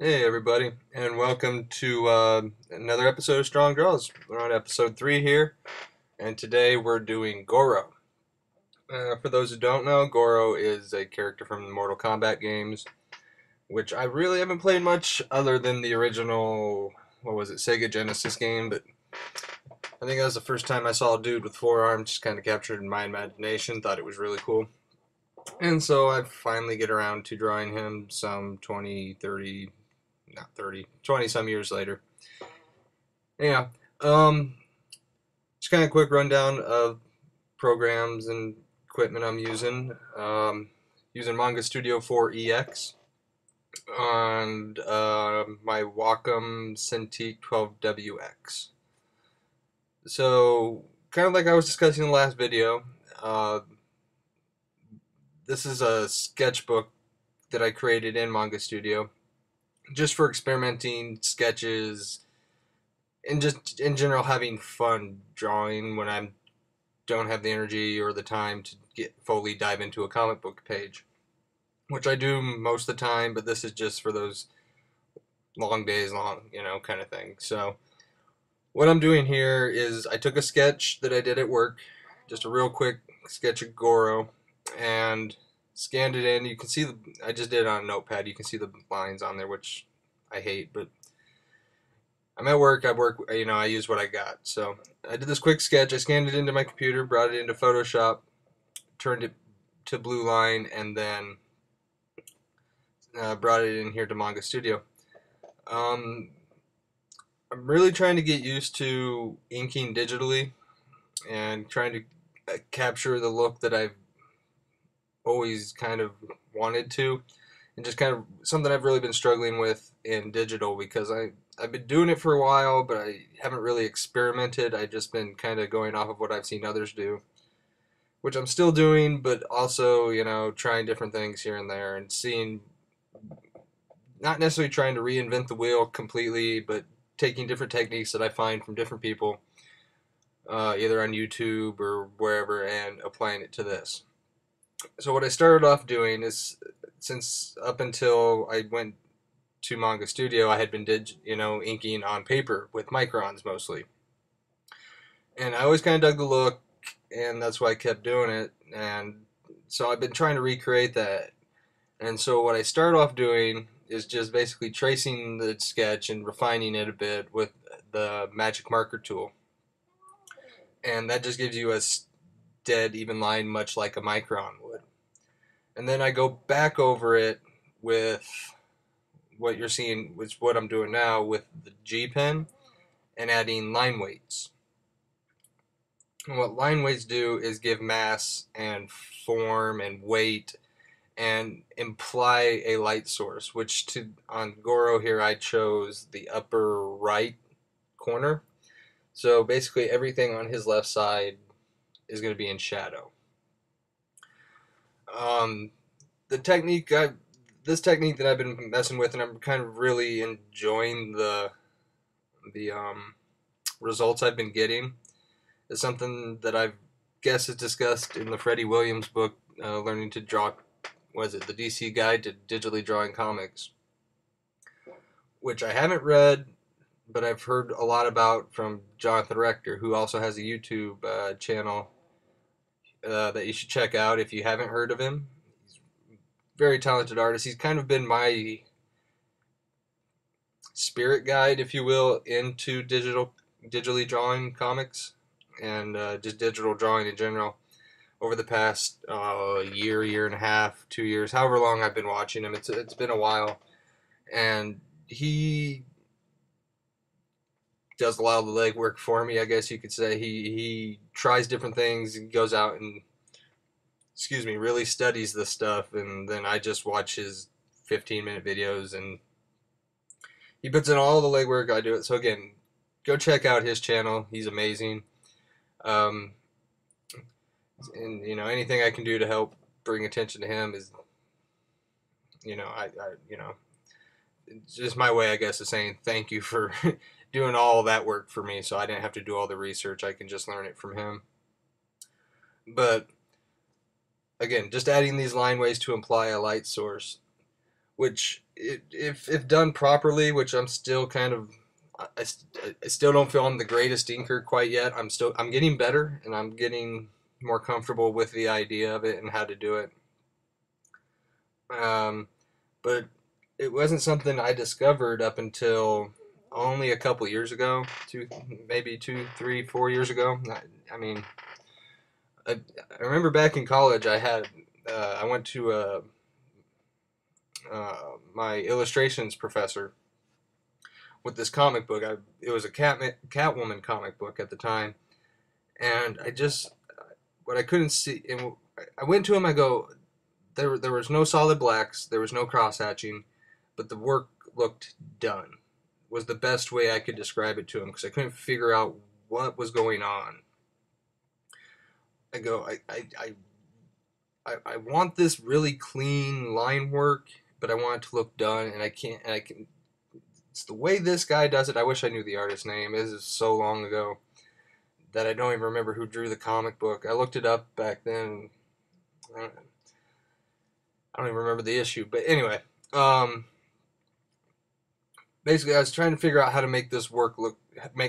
Hey everybody, and welcome to another episode of Strong Draws. We're on episode 3 here, and today we're doing Goro. For those who don't know, Goro is a character from the Mortal Kombat games, which I really haven't played much other than the original, what was it, Sega Genesis game, but I think that was the first time I saw a dude with 4 arms, just kind of captured my imagination, thought it was really cool. And so I finally get around to drawing him some 20, 30, not 30, 20 some years later. Yeah. Um, just kind of quick rundown of programs and equipment I'm using. Using Manga Studio 4EX and my Wacom Cintiq 12WX. So, kind of like I was discussing in the last video, uh, this is a sketchbook that I created in Manga Studio just for experimenting sketches and just in general having fun drawing when I don't have the energy or the time to get fully dive into a comic book page, which I do most of the time, but this is just for those long days, kind of thing. So what I'm doing here is I took a sketch that I did at work, just a real quick sketch of Goro, and scanned it in. You can see I just did it on a notepad. You can see the lines on there, which I hate, but I'm at work. I use what I got. So I did this quick sketch. I scanned it into my computer, brought it into Photoshop, turned it to blue line, and then brought it in here to Manga Studio. Um, I'm really trying to get used to inking digitally and trying to capture the look that I've always kind of wanted to, and just kind of something I've really been struggling with in digital because I've been doing it for a while, but I haven't really experimented. I've just been kind of going off of what I've seen others do, which I'm still doing, but also, trying different things here and there and seeing, not necessarily trying to reinvent the wheel completely, but taking different techniques that I find from different people, either on YouTube or wherever, and applying it to this. So what I started off doing is, since up until I went to Manga Studio, I had been inking on paper with microns mostly, and I always kind of dug the look, and that's why I kept doing it. And so I've been trying to recreate that. And so what I start off doing is just basically tracing the sketch and refining it a bit with the magic marker tool. And that just gives you a dead even line, much like a micron would. And then I go back over it with what you're seeing, which is what I'm doing now with the G pen, and adding line weights. And what line weights do is give mass and form and weight and imply a light source, which on Goro here I chose the upper right corner. So basically everything on his left side is going to be in shadow. Um, the technique this technique that I've been messing with, and I'm kind of really enjoying the results I've been getting, is something that I've guess is discussed in the Freddie Williams book, Learning to Draw. Was it the DC Guide to Digitally Drawing Comics, which I haven't read, but I've heard a lot about from Jonathan Rector, who also has a YouTube channel that you should check out if you haven't heard of him. He's a very talented artist. He's kind of been my spirit guide, if you will, into digitally drawing comics and just digital drawing in general over the past year and a half, 2 years, however long I've been watching him. It's been a while, and he does a lot of the legwork for me, I guess you could say. He tries different things and goes out and, really studies the stuff, and then I just watch his 15-minute videos, and he puts in all the legwork. I do it. So again, go check out his channel. He's amazing. Um, and anything I can do to help bring attention to him is, it's just my way, I guess, of saying thank you for doing all that work for me, so I didn't have to do all the research. I can just learn it from him. But again, just adding these line ways to imply a light source, which if done properly, which I'm still kind of, I, I still don't feel I'm the greatest inker quite yet. I'm getting better, and I'm getting more comfortable with the idea of it and how to do it. But it wasn't something I discovered up until only a couple years ago, maybe 2, 3, 4 years ago. I mean, I, I remember back in college, I went to my illustrations professor with this comic book. It was a Catwoman comic book at the time, and what I couldn't see, and I went to him. I go, there was no solid blacks, there was no cross hatching, but the work looked done. Was the best way I could describe it to him, because I couldn't figure out what was going on. I go, I want this really clean line work, but I want it to look done, and I can't. And I can. It's the way this guy does it. I wish I knew the artist's name. This is so long ago that I don't even remember who drew the comic book. I looked it up back then. I don't even remember the issue, but anyway, basically, I was trying to figure out how to make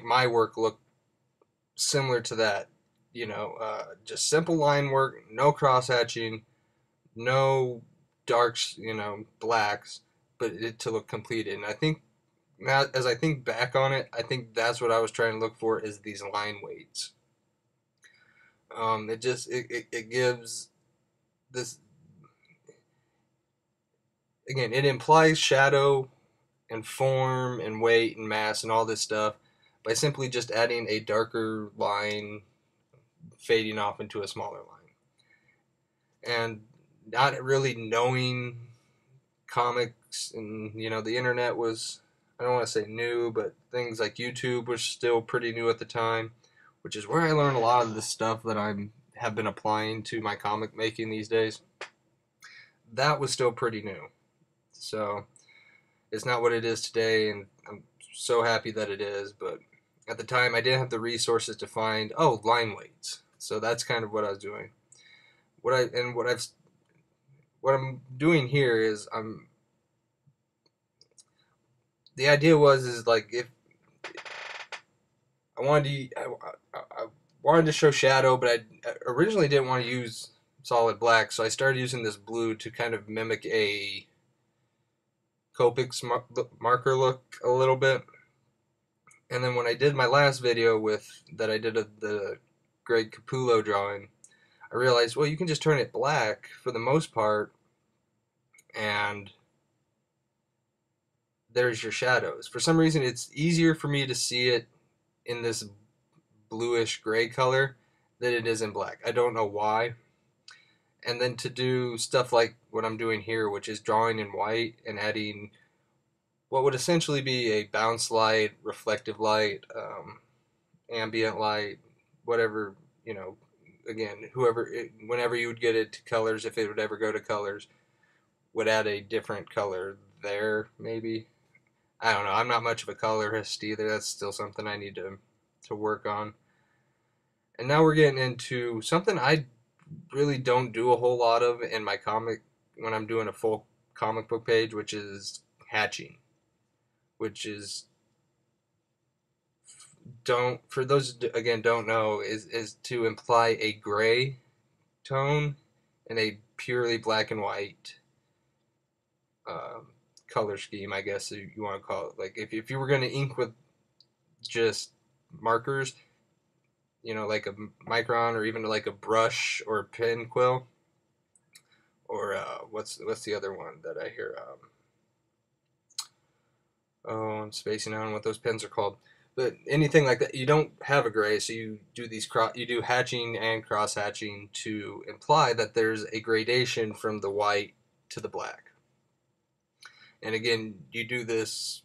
my work look similar to that. Just simple line work, no cross hatching, no darks, blacks, but it to look completed. And I think now, as I think back on it, I think that's what I was trying to look for, is these line weights. It gives this, again, it implies shadow and form and weight and mass and all this stuff by simply just adding a darker line fading off into a smaller line. And not really knowing comics, and the internet was, I don't want to say new, but things like YouTube was still pretty new at the time, which is where I learned a lot of the stuff that I have been applying to my comic making these days. That was still pretty new. So it's not what it is today, and I'm so happy that it is, but at the time I didn't have the resources to find, line weights. So that's kind of what I was doing. What I'm doing here is the idea is like, if I wanted to show shadow, but I originally didn't want to use solid black, so I started using this blue to kind of mimic a Copic marker look a little bit. And then when I did my last video that I did of the Greg Capullo drawing, I realized, well, you can just turn it black for the most part, and there's your shadows. For some reason, it's easier for me to see it in this bluish gray color than it is in black. I don't know why. And then to do stuff like what I'm doing here, which is drawing in white and adding what would essentially be a bounce light, reflective light, ambient light, whatever, again, whenever you would get it to colors, if it would ever go to colors, would add a different color there, maybe. I don't know. I'm not much of a colorist either. That's still something I need to work on. And now we're getting into something I really don't do a whole lot of in my comic, when I'm doing a full comic book page, which is hatching. Which is, for those again don't know, is to imply a gray tone in a purely black and white color scheme, I guess you want to call it. Like if you were going to ink with just markers, like a micron, or even like a brush or a pen quill, or what's the other one that I hear? I'm spacing out on what those pens are called. But anything like that, you don't have a gray, so you do hatching and cross hatching to imply that there's a gradation from the white to the black. And again, you do this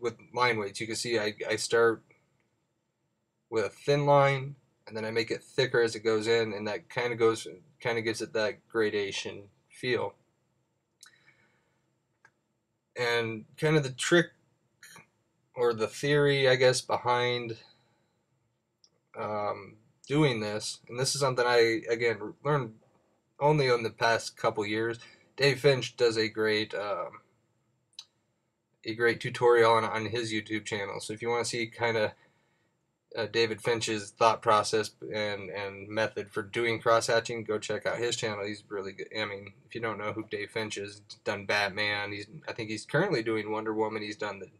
with line weights. You can see I start with a thin line, and then I make it thicker as it goes in, and that kind of gives it that gradation feel. And kind of the trick, or the theory, I guess, behind doing this, and this is something I, again, learned only in the past couple years, Dave Finch does a great tutorial on his YouTube channel. So if you want to see kind of David Finch's thought process and method for doing cross-hatching, go check out his channel. He's really good. I mean, if you don't know who Dave Finch is, he's done Batman. I think he's currently doing Wonder Woman. He's done the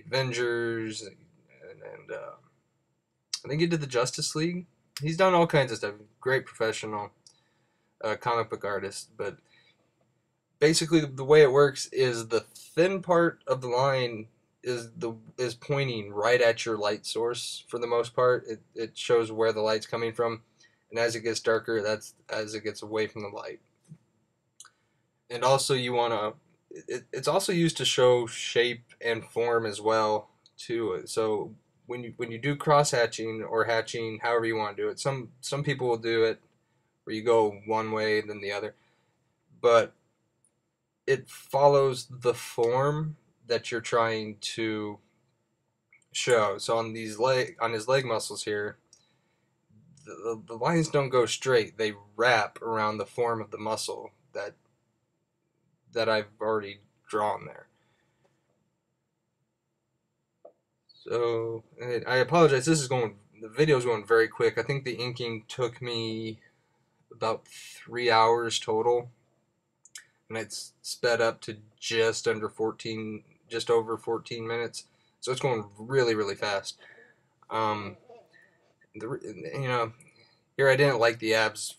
Avengers, and I think he did the Justice League. He's done all kinds of stuff. Great professional comic book artist. But basically, the way it works is the thin part of the line is pointing right at your light source for the most part. It shows where the light's coming from, and as it gets darker, that's as it gets away from the light. And also, you want to. It's also used to show shape and form as well too. So when you do cross hatching or hatching, however you want to do it, some people will do it where you go one way then the other, but it follows the form that you're trying to show. So on his leg muscles here, the lines don't go straight. They wrap around the form of the muscle that I've already drawn there. So I apologize. The video is going very quick. I think the inking took me about 3 hours total, and it's sped up to just over 14 minutes. So it's going really, really fast. You know, here I didn't like the abs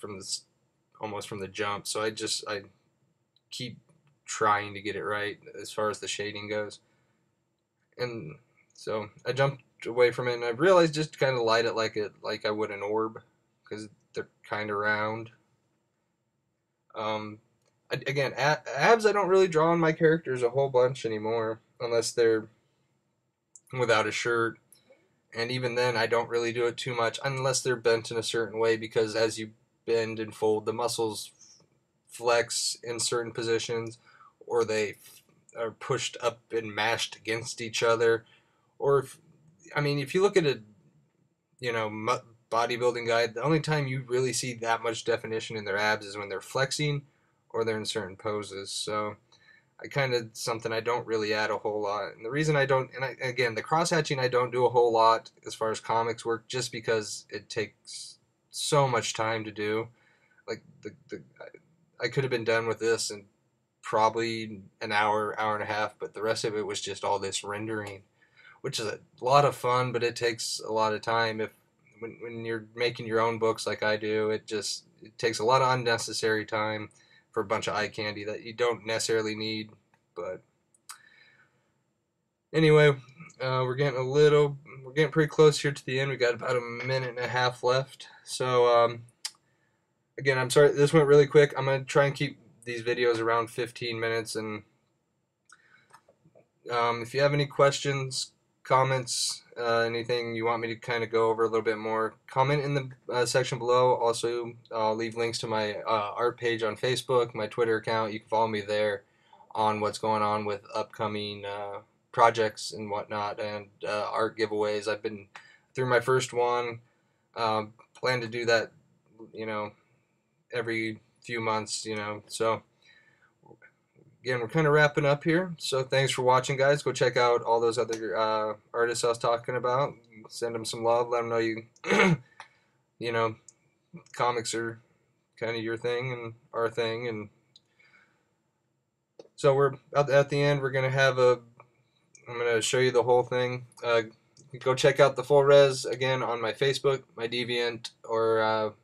almost from the jump, so I keep trying to get it right as far as the shading goes. And so I jumped away from it, and I realized just kind of light it like I would an orb, because they're kind of round. Again, abs I don't really draw on my characters a whole bunch anymore, unless they're without a shirt. And even then, I don't really do it too much unless they're bent in a certain way, because as you bend and fold, the muscles flex in certain positions, or they are pushed up and mashed against each other. Or if you look at a bodybuilding guy, the only time you really see that much definition in their abs is when they're flexing or they're in certain poses. So something I don't really add a whole lot. And the reason I don't, again, the cross-hatching I don't do a whole lot as far as comics work, just because it takes so much time to do. Like, I could have been done with this in probably an hour and a half, but the rest of it was just all this rendering, which is a lot of fun, but it takes a lot of time. When you're making your own books like I do, it takes a lot of unnecessary time for a bunch of eye candy that you don't necessarily need. But anyway, we're getting pretty close here to the end. We got about a minute and a half left. So again, I'm sorry this went really quick. I'm gonna try and keep these videos around 15 minutes. And if you have any questions, comments, anything you want me to kind of go over a little bit more, comment in the section below. Also, I'll leave links to my art page on Facebook, my Twitter account. You can follow me there on what's going on with upcoming projects and whatnot, and art giveaways. I've been through my first one. Plan to do that, every few months, so again, we're kind of wrapping up here. So thanks for watching, guys. Go check out all those other artists I was talking about. Send them some love. Let them know comics are kind of your thing and our thing. And so we're at the end. We're gonna have I'm gonna show you the whole thing. Go check out the full res again on my Facebook, my Deviant, or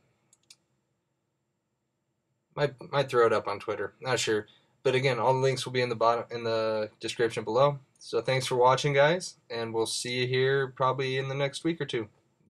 might throw it up on Twitter. Not sure. But again, all the links will be in the description below. So thanks for watching, guys, and we'll see you here probably in the next week or two.